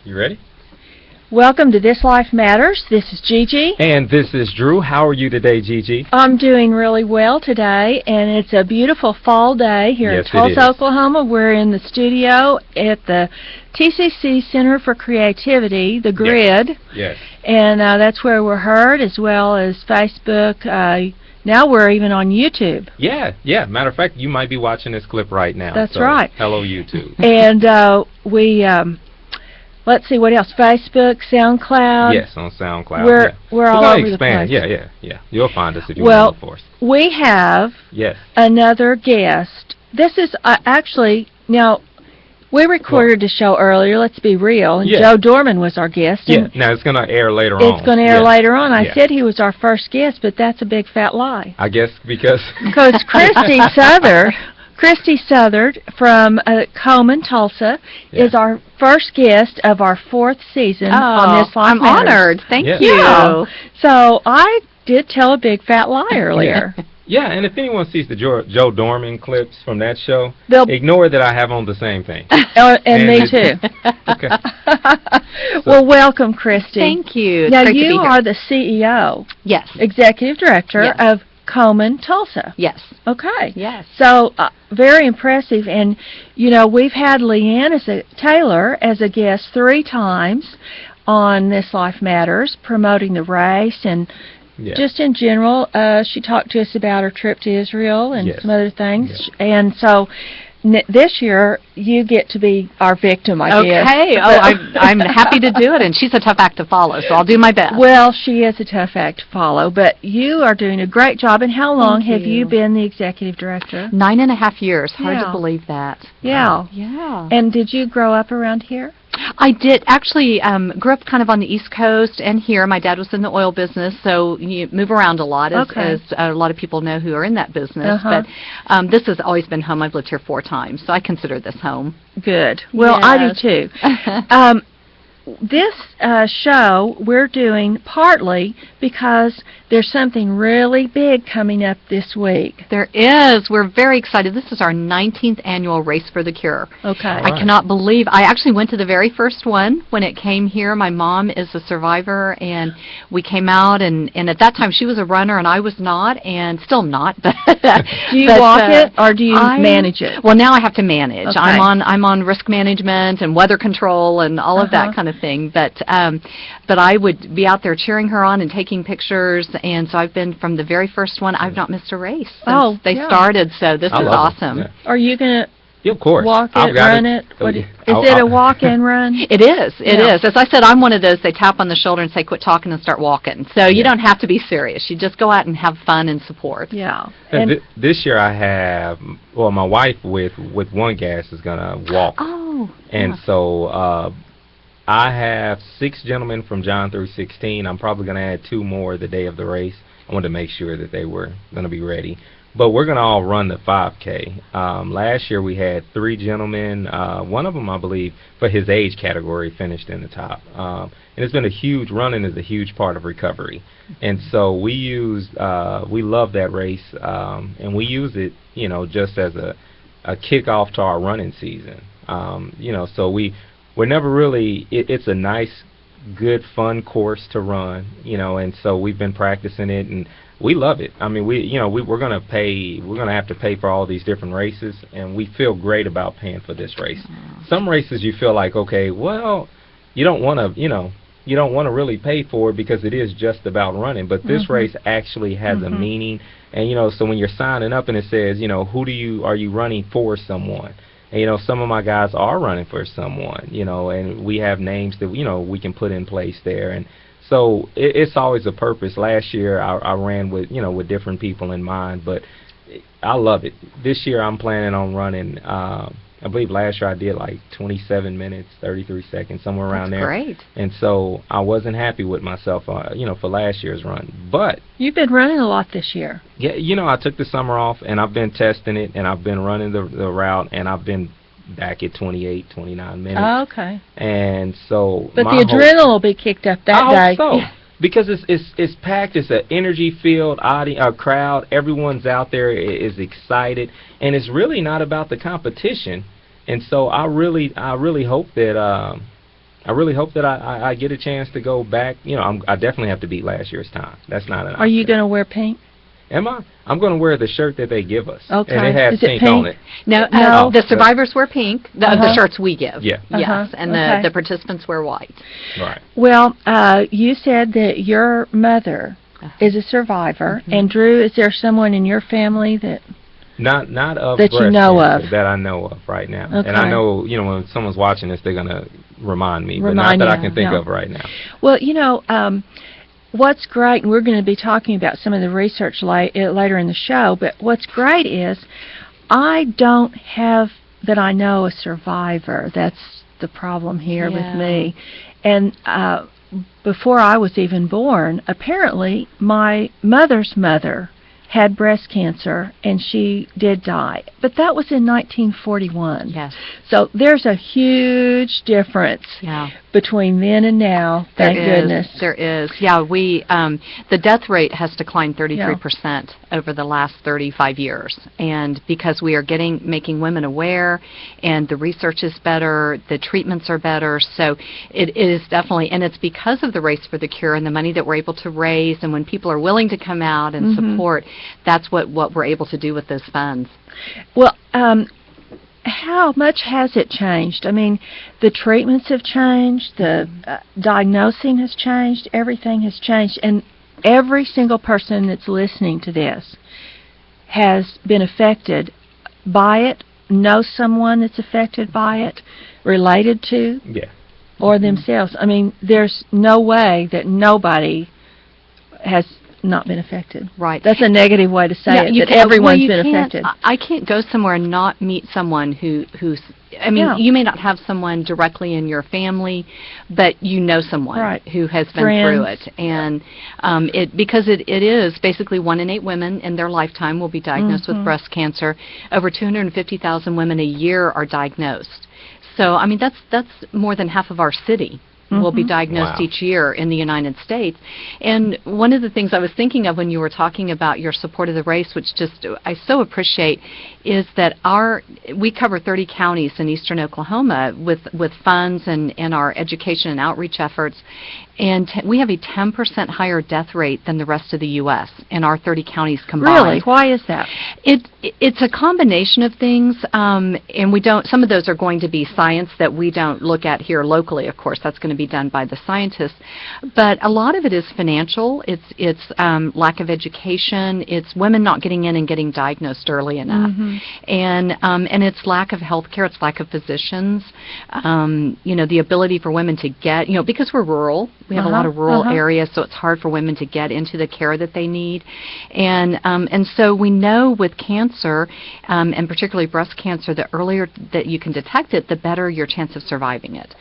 You ready? Welcome to This Life Matters. This is Gigi. And this is Drew. How are you today, Gigi? I'm doing really well today, and it's a beautiful fall day here in Tulsa, Oklahoma. We're in the studio at the TCC Center for Creativity, the Grid. Yes. And that's where we're heard, as well as Facebook. Now we're even on YouTube. Yeah. Matter of fact, you might be watching this clip right now. That's right. Hello, YouTube. And we... let's see, what else? Facebook, SoundCloud. Yes, on SoundCloud. We're all over the place. Yeah. You'll find us if you want to look for us. We have another guest. This is actually, now, we recorded a show earlier, let's be real, and Joe Dorman was our guest. Now it's going to air later on. It's going to air later on. I said he was our first guest, but that's a big fat lie. I guess because... Because Christy Southard from Komen Tulsa is our first guest of our 4th season on This Life Matters. I'm honored. Thank you. Yeah. So I did tell a big fat lie earlier. Yeah, and if anyone sees the Joe Dorman clips from that show, ignore that I have on the same thing. And me too. Okay. Well, welcome, Christy. Thank you. Now, you are the CEO. Yes. Executive Director of Komen Tulsa. Yes. Okay. Yes. So, very impressive. And, you know, we've had Leanne Taylor as a guest 3 times on This Life Matters, promoting the race and just in general. She talked to us about her trip to Israel and some other things. And so... this year, you get to be our victim, I guess. Okay. I'm happy to do it, and she's a tough act to follow, so I'll do my best. Well, she is a tough act to follow, but you are doing a great job. And how long have you been the executive director? 9.5 years. Hard to believe that. Yeah. Yeah. And did you grow up around here? I did. Actually, grew up kind of on the East Coast and here. My dad was in the oil business, so you move around a lot, as a lot of people know who are in that business. But this has always been home. I've lived here 4 times, so I consider this home. Good. Well, I do too. This show we're doing partly because there's something really big coming up this week. There is. We're very excited. This is our 19th annual Race for the Cure. Okay. I cannot believe. I actually went to the very first one when it came here. My mom is a survivor, and we came out, and at that time she was a runner and I was not, and still not. Do you walk it or do you manage it? Well, now I have to manage. Okay. I'm on risk management and weather control and all of that kind of thing. But I would be out there cheering her on and taking pictures, and so I've been from the very first one. I've not missed a race since they started, so this is awesome. Are you going to of course. walk it, run it? Is it a walk and run? It is. It is. As I said, I'm one of those, they tap on the shoulder and say, quit talking and start walking. So you don't have to be serious. You just go out and have fun and support. Yeah. And this year I have, well, my wife with one gas is going to walk. Oh. And so... I have 6 gentlemen from John 3:16. I'm probably going to add 2 more the day of the race. I wanted to make sure that they were going to be ready. But we're going to all run the 5K. Last year we had 3 gentlemen. One of them, I believe, for his age category, finished in the top. And it's been a huge, running is a huge part of recovery. And so we love that race, and we use it, you know, just as a kickoff to our running season. You know, so we're never really, it's a nice, good, fun course to run, you know, and so we've been practicing it, and we love it. I mean, we're going to have to pay for all these different races, and we feel great about paying for this race. Some races you feel like, okay, well, you don't want to really pay for it because it is just about running, but this race actually has a meaning, and, you know, so when you're signing up and it says, you know, are you running for someone? And, you know, some of my guys are running for someone, you know, and we have names that, you know, we can put in place there. And so it's always a purpose. Last year I ran with, you know, with different people in mind, but I love it. This year I'm planning on running, I believe last year I did like 27 minutes, 33 seconds, somewhere around there. Great. And so I wasn't happy with myself, you know, for last year's run. But you've been running a lot this year. Yeah, you know, I took the summer off, and I've been testing it, and I've been running the route, and I've been back at 28, 29 minutes. Oh, okay. And so, but the adrenaline will be kicked up that day. I hope so. Because it's packed, it's an energy-filled crowd. Everyone's out there is excited, and it's really not about the competition. And so I really hope that I really hope that I get a chance to go back. You know, I definitely have to beat last year's time. That's not an option. Are you going to wear pink? Am I? I'm going to wear the shirt that they give us. Okay. And it has Is it pink pink? on it. No, No. the survivors wear pink, the shirts we give. Yeah. Yes, and Okay. the participants wear white. Right. Well, you said that your mother is a survivor. Mhm. And Drew, is there someone in your family that... Not of That you breast know cancer of. that I know of right now. Okay. And I know, you know, when someone's watching this, they're going to remind me, but Remind not that I you, can think no. of right now. Well, you know, what's great, and we're going to be talking about some of the research later in the show, but what's great is I don't have, that I know, a survivor. That's the problem here with me. And before I was even born, apparently my mother's mother had breast cancer, and she did die. But that was in 1941. Yes. So there's a huge difference between then and now, thank goodness. There is. Yeah, the death rate has declined 33% over the last 35 years. And because we are making women aware, and the research is better, the treatments are better, so it is definitely, and it's because of the Race for the Cure and the money that we're able to raise, and when people are willing to come out and support, that's what we're able to do with those funds. Well, how much has it changed? I mean, the treatments have changed, the diagnosing has changed, everything has changed, and every single person that's listening to this has been affected by it, knows someone that's affected by it, related to, or themselves. I mean, there's no way that nobody has not been affected. Right. That's a negative way to say it, that everyone's been affected. I can't go somewhere and not meet someone who's, I mean, you may not have someone directly in your family, but you know someone who has been through it. And because it is basically 1 in 8 women in their lifetime will be diagnosed with breast cancer. Over 250,000 women a year are diagnosed. So, I mean, that's more than half of our city will be diagnosed each year in the United States. And one of the things I was thinking of when you were talking about your support of the race, which just I so appreciate, is that we cover 30 counties in eastern Oklahoma with funds and our education and outreach efforts. And we have a 10% higher death rate than the rest of the U.S. in our 30 counties combined. Really? Why is that? It's a combination of things, and we don't. Some of those are going to be science that we don't look at here locally. Of course, that's going to be done by the scientists. But a lot of it is financial. It's lack of education. It's women not getting in and getting diagnosed early enough, and it's lack of health care. It's lack of physicians. You know, the ability for women to get, you know, because we're rural. We have a lot of rural areas, so it's hard for women to get into the care that they need. And so we know with cancer, and particularly breast cancer, the earlier that you can detect it, the better your chance of surviving it.